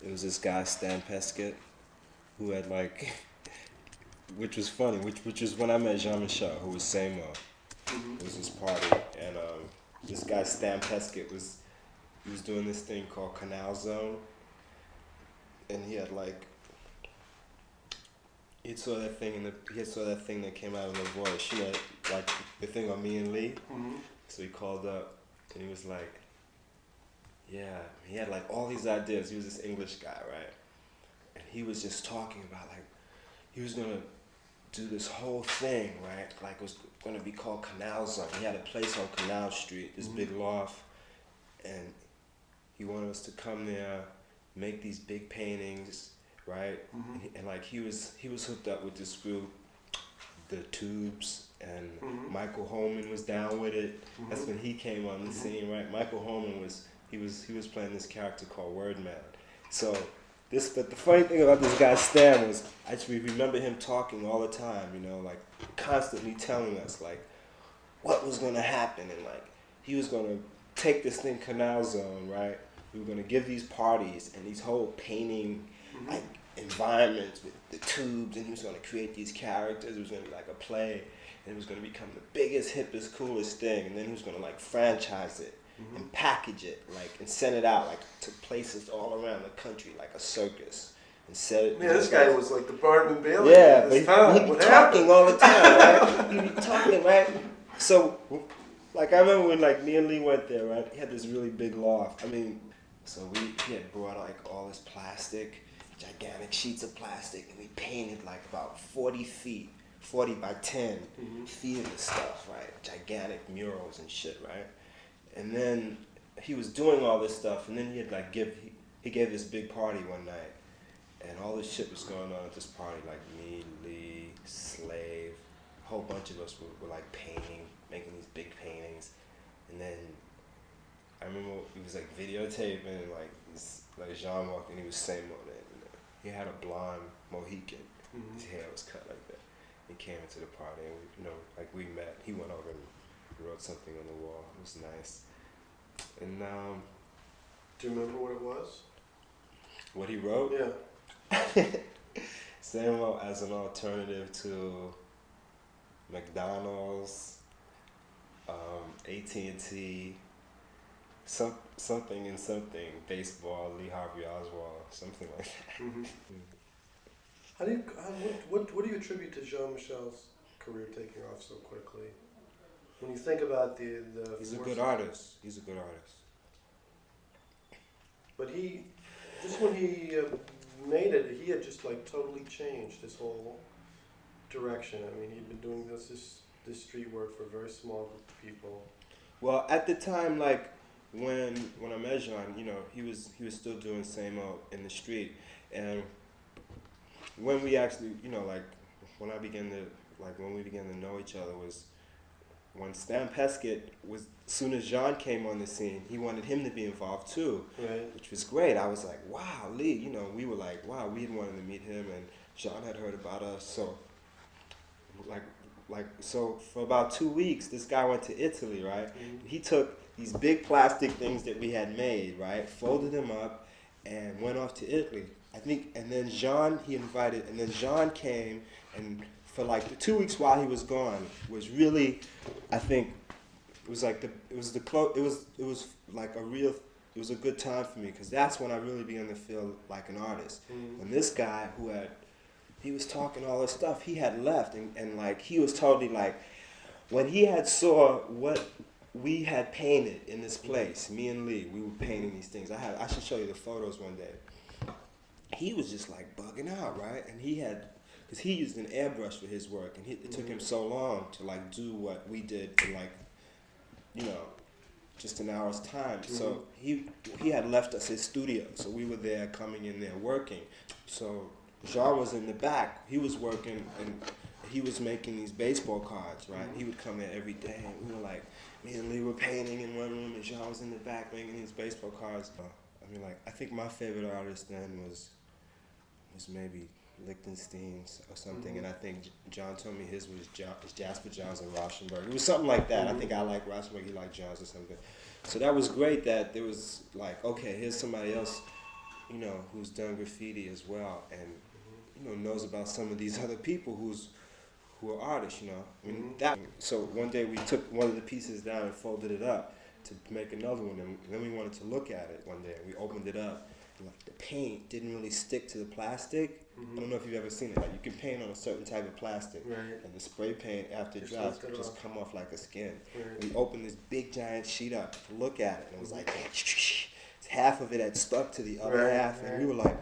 It was this guy, Stan Pescott, who had like, which was funny, which was when I met Jean-Michel, who was Samo. It was this party, and this guy, Stan Pescott, he was doing this thing called Canal Zone, and he had like, he saw that thing that came out of the voice, you know, like the thing on Me and Lee. So he called up, and he was like, yeah, he had like all these ideas. He was this English guy, right? And he was just talking about like, he was gonna do this whole thing, right? Like it was gonna be called Canal Zone. He had a place on Canal Street, this big loft, and he wanted us to come there, make these big paintings, right? And like he was hooked up with this group, the Tubes, and Michael Holman was down with it. That's when he came on the scene, right? Michael Holman was playing this character called Wordman. So but the funny thing about this guy Stan was I just remember him talking all the time, you know, like constantly telling us like what was gonna happen, and like he was gonna take this thing Canal Zone, right? We were gonna give these parties and these whole painting like environments with the Tubes, and he was gonna create these characters. It was gonna be like a play, and it was gonna become the biggest, hippest, coolest thing, and then he was gonna like franchise it and package it, like, and send it out like to places all around the country, like a circus, and set it. Man, this guy was like the Barnum and Bailey. Yeah, but he'd be talking all the time, right? He'd be talking, right? So, like, I remember when like me and Lee went there, right? He had this really big loft. I mean, so he had brought like all this plastic, gigantic sheets of plastic, and we painted like about 40 by 10 feet of this stuff, right? Gigantic murals and shit, right? And then he was doing all this stuff, and then he had like he gave this big party one night, and all this shit was going on at this party, like me, Lee, Slave, a whole bunch of us were like painting, making these big paintings, and then I remember he was like videotaping, and like Jean walked in, he was same on it. He had a blonde Mohican, his hair was cut like that. He came into the party, and we, you know, like we met. He went over and wrote something on the wall. It was nice. And do you remember what it was? What he wrote? Yeah. Samuel as an alternative to McDonald's, AT&T, something, baseball, Lee Harvey Oswald, something like that. What do you attribute to Jean-Michel's career taking off so quickly? When you think about the He's a good artist. But just when he made it, he had just like totally changed his whole direction. I mean, he'd been doing this street work for a very small group of people. Well, at the time, like when I met Jean, you know, he was still doing Samo in the street, and when we actually, you know, like when we began to know each other was when Stan Pescott was, as soon as Jean came on the scene, he wanted him to be involved too, right. Which was great. I was like, wow, Lee, you know, we were like, wow, we had wanted to meet him, and Jean had heard about us, so so for about 2 weeks, this guy went to Italy, right? He took these big plastic things that we had made, right, folded them up, and went off to Italy. I think, and then Jean came, and for like the 2 weeks while he was gone was really, I think, it was like it was a good time for me, because that's when I really began to feel like an artist. When this guy he was talking all this stuff, he had left, and like he was totally like, when he had saw what we had painted in this place, me and Lee, we were painting these things. I should show you the photos one day. He was just like bugging out, right? And because he used an airbrush for his work, and it took him so long to like do what we did in like, you know, just an hour's time. So he had left us his studio, so we were there, coming in there, working. So Jean was in the back. He was working, and he was making these baseball cards, right? He would come in every day, and we were like, me and Lee were painting in one room, and Jean was in the back making these baseball cards. I mean, like, I think my favorite artist then was maybe Lichtenstein's or something, and I think John told me his was Jasper Johns and Rauschenberg. It was something like that. I think I liked Rauschenberg, he liked Johns or something. So that was great that there was like, okay, here's somebody else you know, who's done graffiti as well, and you know knows about some of these other people who are artists. You know, I mean that. So one day we took one of the pieces down and folded it up to make another one, and then we wanted to look at it one day. We opened it up. Like the paint didn't really stick to the plastic. I don't know if you've ever seen it. Like you can paint on a certain type of plastic, Right. and the spray paint after it Just dries lift it just off. come off like a skin. Right. We opened this big giant sheet up to look at it, and it was like half of it had stuck to the other Right, half, and right. we were like,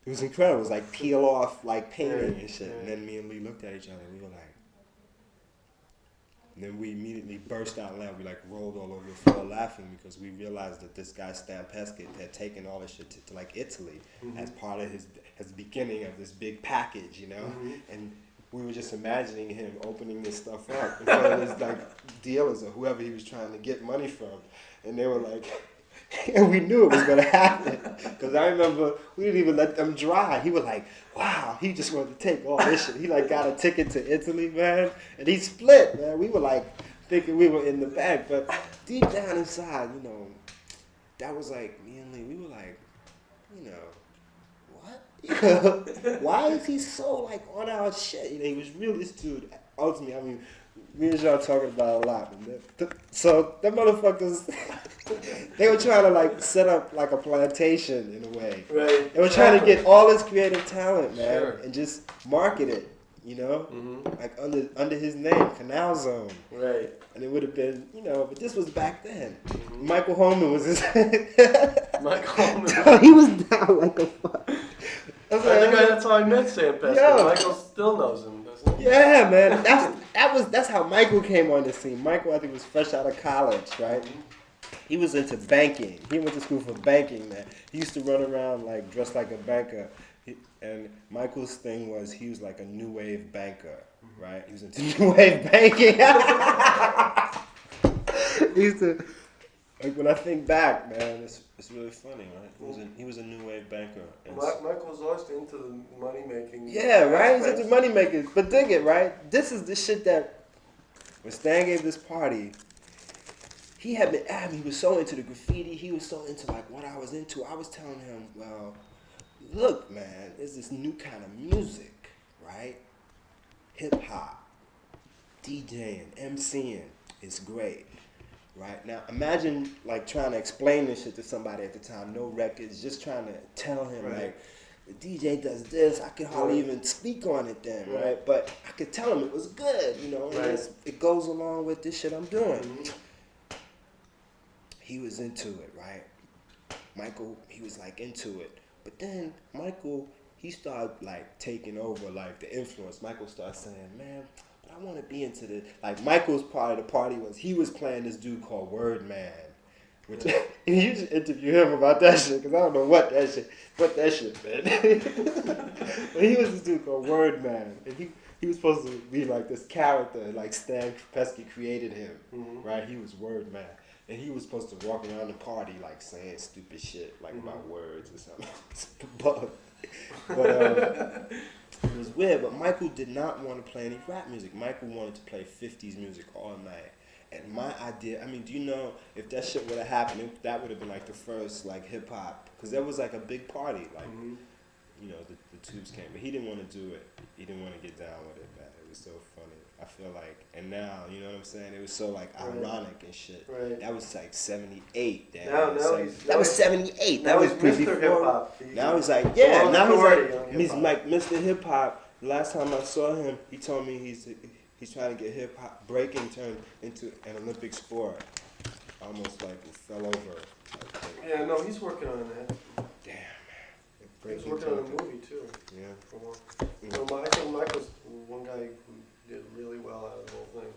it was incredible. It was like peel off like painting Right, and shit. right. And then me and Lee looked at each other, and we were like. And then we immediately burst out laughing. We like rolled all over the floor laughing because we realized that this guy Stan Pescott had taken all this shit to like Italy as part of his beginning of this big package, you know. And we were just imagining him opening this stuff up in front of his like dealers or whoever he was trying to get money from, and they were like. And we knew it was going to happen because I remember we didn't even let them dry. He was like, wow, he just wanted to take all this shit. He like got a ticket to Italy, man, and he split, man. We were like thinking we were in the bag, but deep down inside, you know, that was like, me and Lee, we were like, you know, what? Why is he so like on our shit? You know, he was really this dude. Ultimately, I mean, me and Jean talking about it a lot. So them motherfuckers, they were trying to like set up like a plantation in a way. Right. They were trying to get all this creative talent, man, Sure. and just market it. You know, like under his name, Canal Zone. Right. And it would have been, you know, but this was back then. Michael Holman was his. Michael Holman. He was down like a fuck. I think that's how I met Sam Pescott. Yo. Michael still knows him, doesn't he? Yeah, man. That's how Michael came on the scene. Michael, I think, was fresh out of college, right? He was into banking. He went to school for banking, man. He used to run around like dressed like a banker. And Michael's thing was he was like a new wave banker, right? He was into new wave banking. He used to, like when I think back, man, it's really funny, right? He was a new wave banker. And Michael was always into the money making. yeah, right? He's into money makers. But dig it, right? This is the shit that when Stan gave this party, he had been at me. He was so into the graffiti. He was so into like what I was into. I was telling him, well, look, man, there's this new kind of music, right? Hip hop, DJing, MCing is great, right? Now imagine like trying to explain this shit to somebody at the time, no records, just trying to tell him like, the DJ does this. I could hardly even speak on it then, right? But I could tell him it was good, you know, and it goes along with this shit I'm doing. He was into it, right? Michael, he was like into it. But then Michael, he started like taking over like the influence. Michael started saying, man, but I want to be into this. Like Michael's part of the party was he was playing this dude called Word Man. Which, and you should interview him about that shit because I don't know what that shit meant. But he was this dude called Word Man. And he was supposed to be like this character, like Stan Pescott created him, right? He was Word Man. And he was supposed to walk around the party like saying stupid shit like about words or something. but it was weird. But Michael did not want to play any rap music. Michael wanted to play 50s music all night. And my idea, I mean, do you know if that shit would have happened, that would have been like the first like hip hop, because there was like a big party, like you know the Tubes came, but he didn't want to do it. He didn't want to get down with it, man. It was so funny. I feel like, and now, you know what I'm saying? It was so like ironic and shit. Right. That was like 78. That was 78. That now was he's pretty Mr. Hip Hop. Now he's like, yeah. Now he's hip-hop. like Mr. Hip Hop. Last time I saw him, he told me he's trying to get hip hop breaking turned into an Olympic sport. Almost like it fell over. Yeah, no, he's working on that. Damn. He's working on a movie too. Yeah. So I think Michael's one guy who did really well out of the whole thing.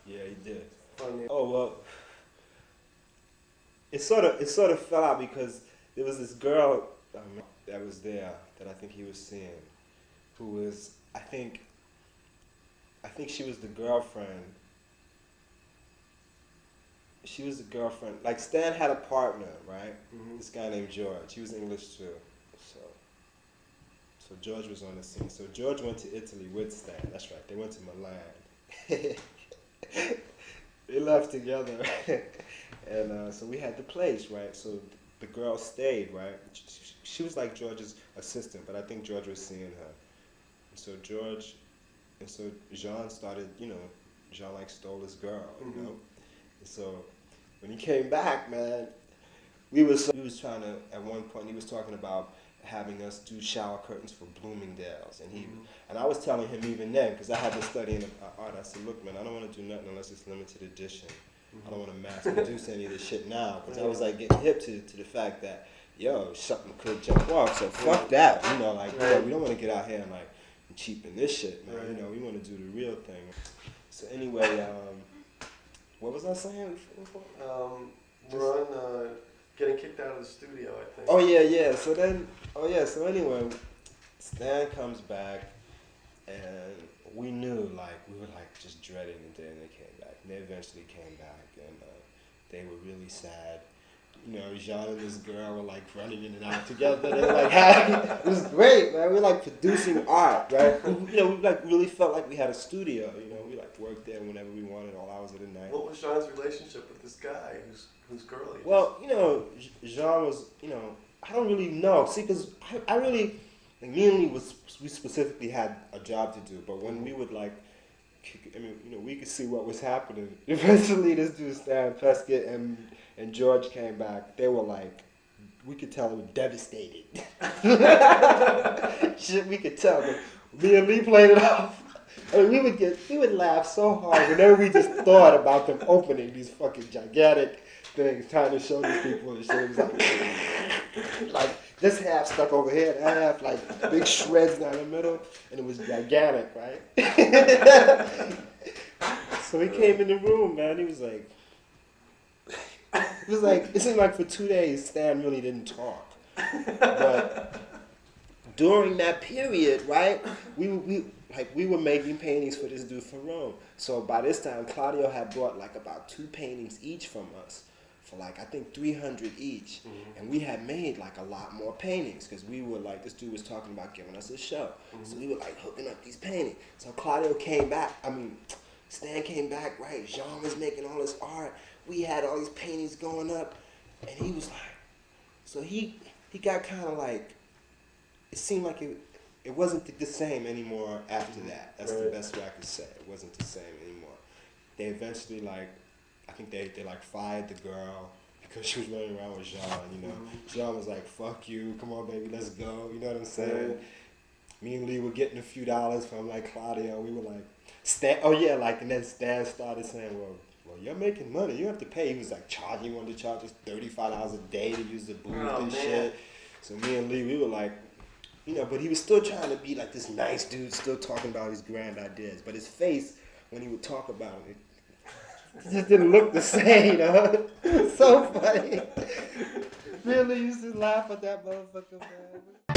Yeah, he did. Funny. Oh well. It sort of fell out because there was this girl that was there that I think he was seeing, who was I think she was the girlfriend. She was the girlfriend. Like Stan had a partner, right? This guy named George. He was English too. So George was on the scene. So George went to Italy with Stan. That's right. They went to Milan. They left together. And so we had the place, right? So the girl stayed, right? She was like George's assistant, but I think George was seeing her. And so Jean started, Jean like stole this girl, And so when he came back, man, he was trying to, at one point, he was talking about having us do shower curtains for Bloomingdale's. And I was telling him even then, because I had been studying art, I said, look, man, I don't want to do nothing unless it's limited edition. I don't want to mass produce any of this shit now, because I was like getting hip to the fact that, something could jump off, so fuck that, we don't want to get out here and like cheapen this shit, man, we want to do the real thing. So anyway, what was I saying before? We're on getting kicked out of the studio, I think. Oh yeah. So anyway, Stan comes back, and we knew, like, we were like just dreading the day they came back. And they eventually came back, and they were really sad. Jean and this girl were like running in and out together. They were like happy. It was great, man. We were like producing art, right? We like really felt like we had a studio. We like worked there whenever we wanted, all hours of the night. What was Jean's relationship with this guy who's girly? Well, Jean was, I don't really know. See, because I really, like, me and Lee we specifically had a job to do, but when we would like, we could see what was happening. Eventually, this dude Stan Pescott and George came back. They were like, we could tell they were devastated. Shit, we could tell. But me and Lee played it off. I mean, we would laugh so hard whenever we just thought about them opening these fucking gigantic things, trying to show these people and shit. It was like this half stuck over here, that half like big shreds down the middle, and it was gigantic, right? So he came in the room, man. He was like, it seemed like for 2 days Stan really didn't talk. But during that period, right, we were making paintings for this dude from Rome. So by this time, Claudio had brought like about 2 paintings each from us for like, I think 300 each. And we had made like a lot more paintings because we were like, this dude was talking about giving us a show. So we were like hooking up these paintings. So Claudio came back, Stan came back, right? Jean was making all this art. We had all these paintings going up. And he was like, so he got kind of like, it seemed like it wasn't the same anymore after that. That's the best way I could say it. It wasn't the same anymore. They eventually I think they like fired the girl because she was running around with Jean, Jean was like, fuck you, come on baby, let's go, you know what I'm saying? Me and Lee were getting a few dollars from like Claudio. We were like, and then Stan started saying, well, you're making money, you have to pay. He was like he wanted to charge us $35 a day to use the booth and shit. So me and Lee, we were like, but he was still trying to be like this nice dude, still talking about his grand ideas. But his face, when he would talk about it just didn't look the same, It was so funny. Me and Lee used to laugh at that motherfucker, man.